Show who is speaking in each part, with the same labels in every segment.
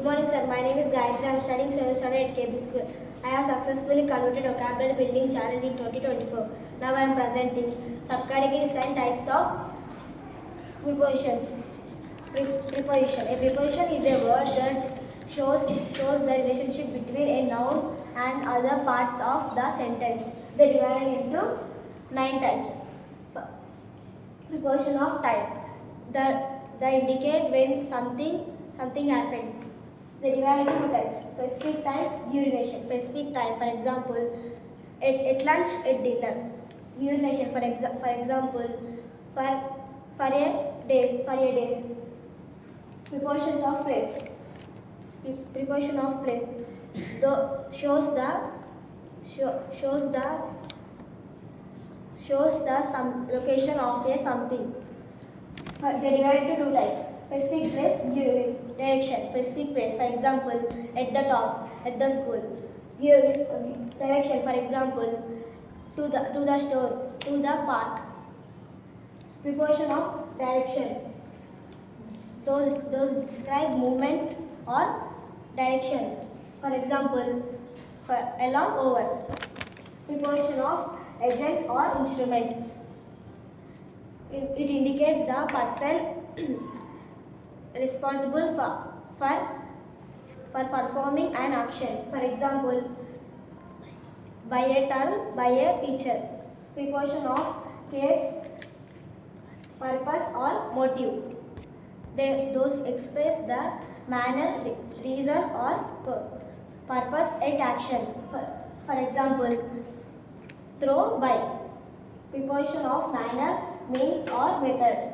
Speaker 1: morning, sir. My name is Gayatri. I am studying 7th standard at KB School. I have successfully completed vocabulary building challenge in 2024. Now I am presenting subcategories and types of prepositions. Preposition. A preposition is a word that shows the relationship between a noun and other parts of the sentence. They divided into 9 types. Preposition of type. The indicate when something happens. They divide into two types. Specific type, urination. Specific type, for example, at lunch, at dinner. Urination, for example, for a day, for a days. Prepositions of place. Preposition of place. Shows the some location of a something. They divide into two types. Specific place, direction. Specific place, for example, at the top, at the school. Direction, for example, to the store, to the park. Preposition of direction. Those describe movement or direction. For example, along, over. Preposition of agent or instrument. It indicates the person responsible for performing an action. For example, by a term, by a teacher. Preposition of case, purpose or motive. Those express the manner, reason or purpose at action. For example, throw, by. Preposition of manner, means or method.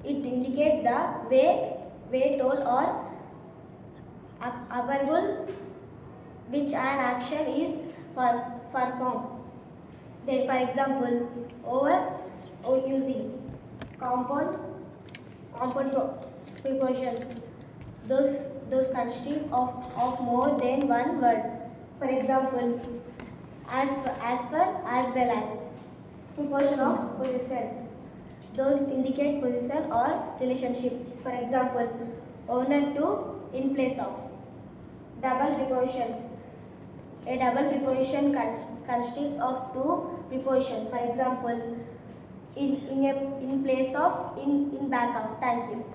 Speaker 1: It indicates the way told or available which an action is performed. Then, for example, over or using. Compound prepositions. Those consist of more than one word. For example, as per, as well as. Preposition of possession. Those indicate position or relationship. For example, owner to, in place of. Double prepositions. A double preposition consists of two prepositions. For example, in place of, in back of. Thank you.